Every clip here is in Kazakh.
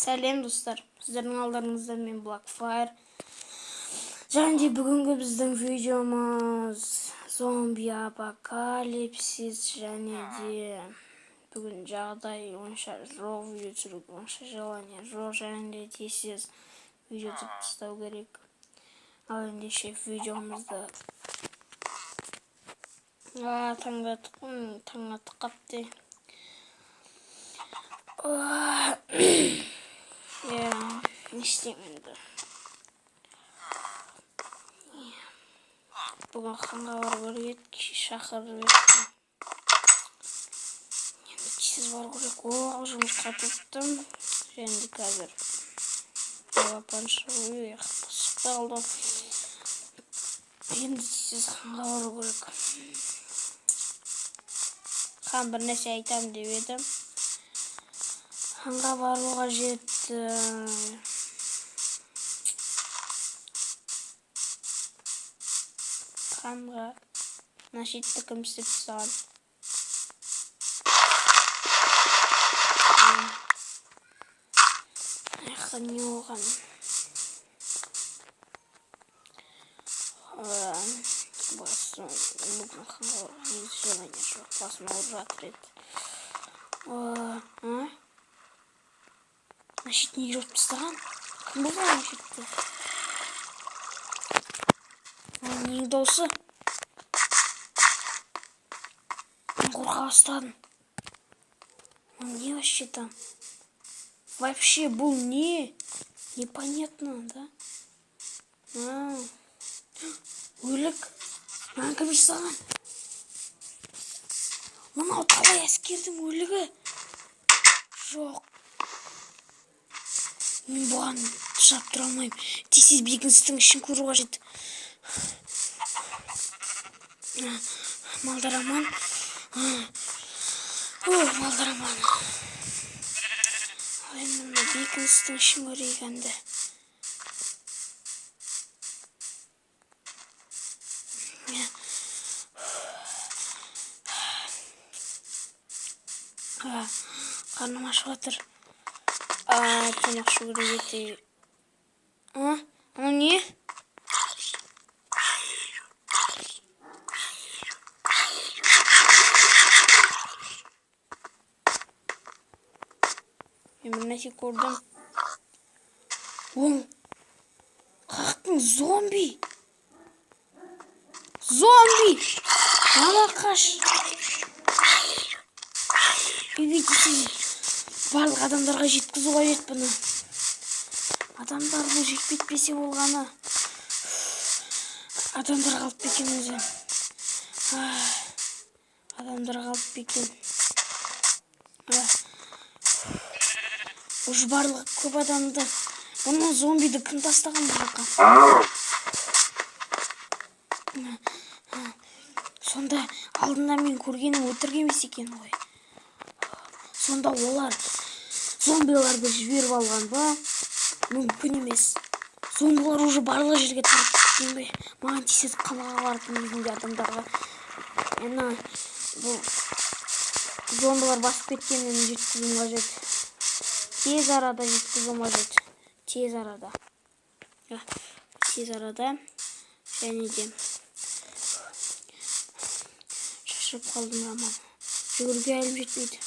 Сәлем достар, сіздердің алдарыңызда мен Blackfire. Және де бүгінгі біздің видеомыз зомби апокалипсис, және де бүгін жағдай онша жоқ, видео түсіруге онша желание жоқ, және де тез видео тастау керек. Ал ендеше видеомызды таң атқапты. Не істеймін енді. Бүгін ханға бару керек, шақырып еттім. Енді тез бару керек. Жұмысқа тұрттым. Және де қазір балапан шығу шықпай қалды. Енді тез ханға бару керек. Хан бір нәрсе айтамын деп едім. Ханға баруға жетті. Ханға нашитті кім істеп тастаған? Хан не оған? Басым бүгін ханға желание жоқ. Басым ауыр жатыр еді. Нашит не жүріп тастаған? Кім болған нашитті? Нең даусы? Мен қорқа бастадым. Не вообще там? Вообще бұл не? Непонятно, да? Өлік? Кім жасаған? Мынау талай әскердің өлігі? Жоқ. Мен бұған тұшап тұра алмайым. Тез бекіністің ішін көру қажет. Малдар аман. Малдар аман. Енді бекіністің ішін көрейік енді. Қарным ашып жатыр. Тамақ ішу керек еді. Анау не? Мен бір нәрсе көрдім. Ол қақтың зомби. Зомби! Мама қаш. Үйге кетейін. Барлық адамдарға жеткізу қажет бұны. Адамдар бұл жетпесе болғаны. Адамдар қалып бекен өзі. Адамдар қалып бекен. Уже барлық көп адамды. Бұны зомбиді кім тастаған бұл жаққа? Сонда алдында мен көргенім өтірік емес екен ғой. Сонда олар зомбиларды жіберіп алған ба? Мүмкін емес. Зомбилар уже барлық жерге тарап кеткен бе? Маған тез қалаға барып өзінде адамдарға. Бұл зомбилар басып кеткенін жеткізуім қажет. Тез арада жеткізуім қажет. Тез арада. Және де шашырып қалдым раман. Жүгіруге әлім жетмейді.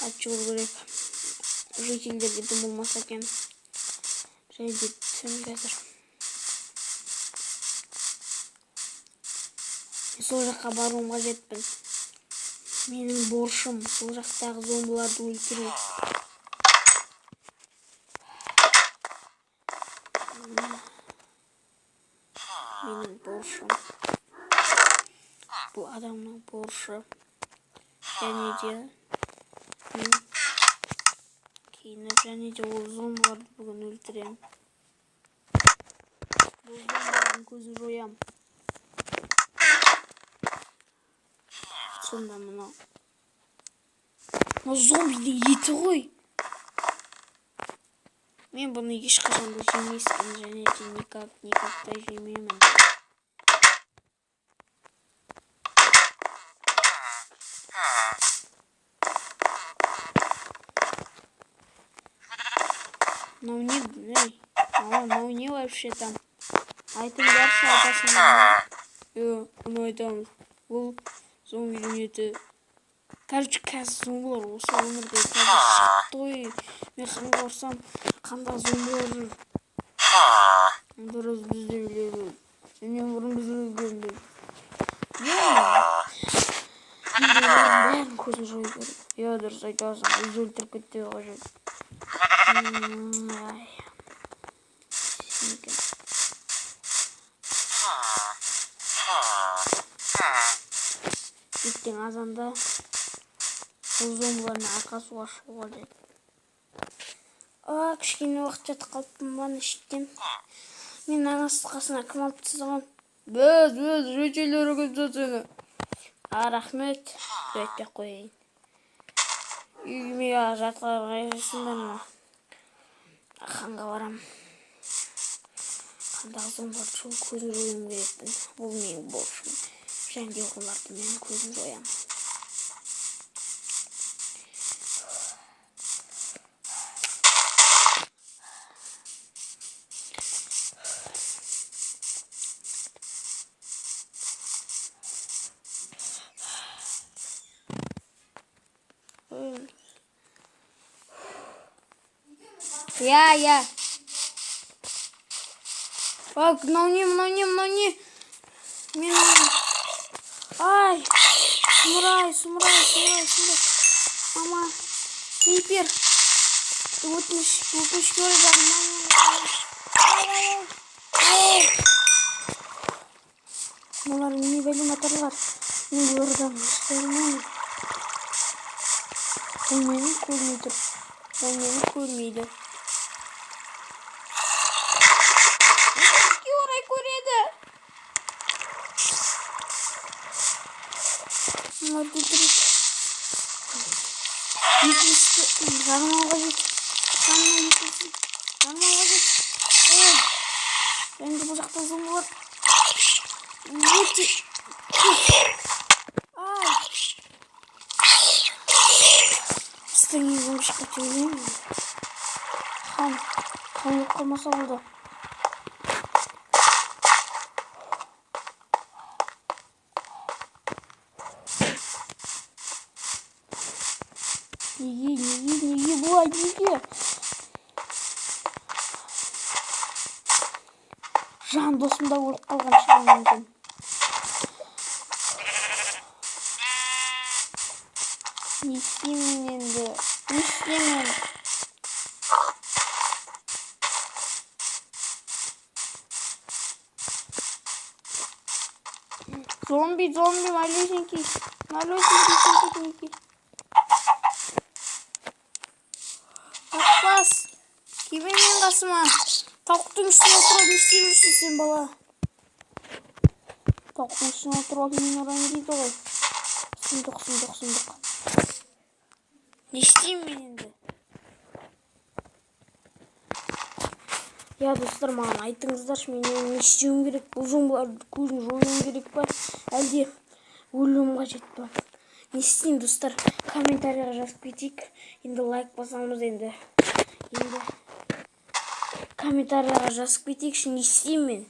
Қат жүгіру керек. Жителдерге дым болмаса екен. Және де түн қазір. Сол жаққа баруым қажетпін. Менің борышым сол жақтағы зомбиларды өлтіру. Менің борышым. Бұл адамның борышы. Және де кейініп, және де ол зомбиларды бүгін өлтірем. Бұл зомбилардың көзін жоям. Сонда мынау зомбидің еті ғой. Мен бұны ешқашанда жемеспін, және де никакта жемеймін. Мынау не, ей, мынау не вообще там? Айтыңдаршы, айтасыңдар. Мынау айтамыз. Бұл зомбидің еті. Короче, қазір зомбилар осы өмірде қазір шықты ғой. Мен қанға барсам, қандай зомбилар жүр. Дұрыс бізде біледі. Менен бұрын біз өлгенбіз. Бәрін көзін жойып көрді. Дұрыс айтасың, өзі өлтіріп кетті қажет. Ертең азанда бұл зомбилардың арқасуға шығуға деді. Кішкене уақыт жатып қалыппын баны іштен. Мен анасы қасына кім алып тастаған? Біз жөтелер организацияны. Рахмет, деп айтпай қояйын. Үйіме жатқалы қайырсыңдар ма? Қанға барам. Қандағы зомбиларды жол көзін жоюым керекпін. Бұл менің борышым. Және де оларды мен көзін жоямын. Я. Мынау не? Мен... Ай! Сұмырай. Мама, крипер. Өтініш көріп Бұлар не бәлем атарлар. Мен бұлардан ұстаймын. Бұл мені көрмейді. Bunlar direkt yıkmıştı. Sarmağa git. Ben de bacakta zoom var. Gitti. İstediğiniz bir şey söyleyeyim mi? Kan kalmasa oldu. Неге бұлай неге? Жан досымда өліп қалған шығар мүмкін. Не істеймін енді? Зомби, малюсенький. Ақбас, кеме мен қасыма. Тауықтың үстіне отырып не істеп жүрсің сен бала? Тауықтың үстіне отырып мен ұрайын дейді ғой. Сұмдық. Не істеймін мен енді? Я достар, маған айтыңыздаршы, мен не істеуім керек? Бұл зомбиларды көзін жоюым керек па? Әлде өлуім қажет па? Не істеймін достар? Комментарияға жазып кетейік. Енді лайк басамыз енді. Комментарияға жазып кетейікші, не істеймін?